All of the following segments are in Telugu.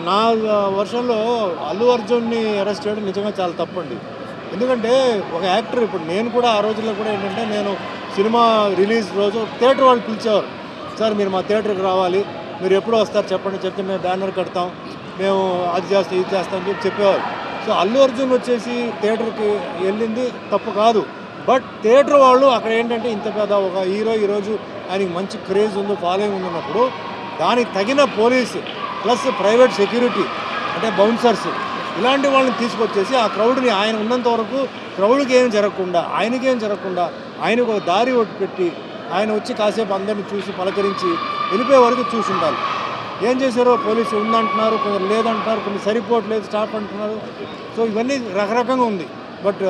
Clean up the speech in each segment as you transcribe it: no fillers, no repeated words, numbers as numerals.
నా వర్షంలో అల్లు అర్జున్ని అరెస్ట్ చేయడం నిజంగా చాలా తప్పండి. ఎందుకంటే ఒక యాక్టర్, ఇప్పుడు నేను కూడా ఆ రోజుల్లో కూడా ఏంటంటే, నేను సినిమా రిలీజ్ రోజు థియేటర్ వాళ్ళు పిలిచేవారు. సార్ మీరు మా థియేటర్కి రావాలి, మీరు ఎప్పుడు వస్తారు చెప్పండి, చెప్తే మేము బ్యానర్ కడతాం, మేము అది చేస్తాం ఇది చేస్తాం అని చెప్పేవారు. సో అల్లు అర్జున్ వచ్చేసి థియేటర్కి వెళ్ళింది తప్పు కాదు. బట్ థియేటర్ వాళ్ళు అక్కడ ఏంటంటే, ఇంత పెద్ద ఒక హీరో ఈరోజు ఆయనకి మంచి క్రేజ్ ఉంది, ఫాలోయింగ్ ఉన్నప్పుడు దానికి తగిన పోలీసు ప్లస్ ప్రైవేట్ సెక్యూరిటీ అంటే బౌన్సర్స్ ఇలాంటి వాళ్ళని తీసుకొచ్చేసి ఆ క్రౌడ్ని, ఆయన ఉన్నంత వరకు క్రౌడ్కి ఏం జరగకుండా, ఆయనకేం జరగకుండా ఆయనకు ఒక దారి ఒకటి పెట్టి ఆయన వచ్చి కాసేపు అందరిని చూసి పలకరించి వెళ్ళిపోయే వరకు చూసి ఉండాలి. ఏం చేశారో పోలీసు ఉందంటున్నారు, కొందరు లేదంటున్నారు, కొన్ని సరిపోవట్లేదు స్టాప్ అంటున్నారు. సో ఇవన్నీ రకరకంగా ఉంది. బట్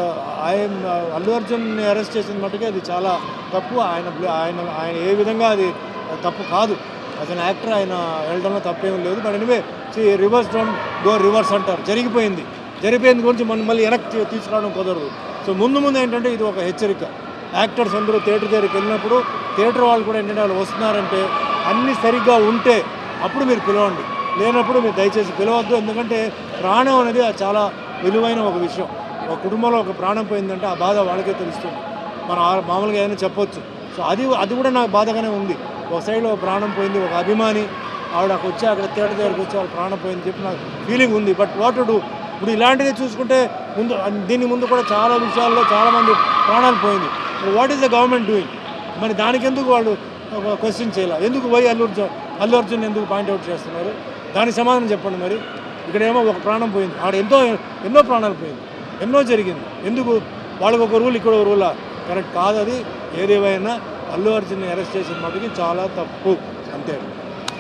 అల్లు అర్జున్ని అరెస్ట్ చేసిన మట్టుకే అది చాలా తప్పు. ఆయన ఏ విధంగా అది తప్పు కాదు. యాజ్ అన్ యాక్టర్ ఆయన వెళ్ళడంలో తప్పేమీ లేదు. But anyway reverse don't go reverse అంటారు. జరిగిపోయింది గురించి మళ్ళీ వెనక్కి తీసుకురావడం కుదరదు. సో ముందు ఏంటంటే ఇది ఒక హెచ్చరిక. యాక్టర్స్ అందరూ థియేటర్ దగ్గరికి వెళ్ళినప్పుడు థియేటర్ వాళ్ళు కూడా ఏంటంటే వాళ్ళు వస్తున్నారంటే అన్నీ సరిగ్గా ఉంటే అప్పుడు మీరు పిలవండి, లేనప్పుడు మీరు దయచేసి పిలవద్దు. ఎందుకంటే ప్రాణం అనేది చాలా విలువైన ఒక విషయం. ఒక కుటుంబంలో ఒక ప్రాణం పోయిందంటే ఆ బాధ వాళ్ళకే తెలుస్తుంది. మనం మామూలుగా ఏదైనా చెప్పొచ్చు. సో అది కూడా నాకు బాధగానే ఉంది. ఒక సైడ్లో ప్రాణం పోయింది, ఒక అభిమాని ఆవిడ అక్కడ థియేటర్ దగ్గరికి వచ్చి వాళ్ళ ప్రాణం పోయింది చెప్పి నాకు ఫీలింగ్ ఉంది. But what to do? ఇప్పుడు ఇలాంటిది చూసుకుంటే దీని ముందు కూడా చాలా విషయాల్లో చాలామంది ప్రాణాలు పోయింది. What is the government doing? మరి దానికి ఎందుకు వాళ్ళు క్వశ్చన్ చేయాలి? ఎందుకు పోయి అల్లు అర్జున్ ఎందుకు పాయింట్అవుట్ చేస్తున్నారు? దానికి సమాధానం చెప్పండి. మరి ఇక్కడేమో ఒక ప్రాణం పోయింది, ఆడ ఎన్నో ప్రాణాలు పోయింది, ఎన్నో జరిగింది. ఎందుకు వాళ్ళకి ఒక రూల్ ఇక్కడ ఒక రూలా? కరెక్ట్ కాదు అది. ఏదేమైనా అల్లు అర్జున్ని అరెస్ట్ చేసిన మటుకి చాలా తప్పు, అంతే.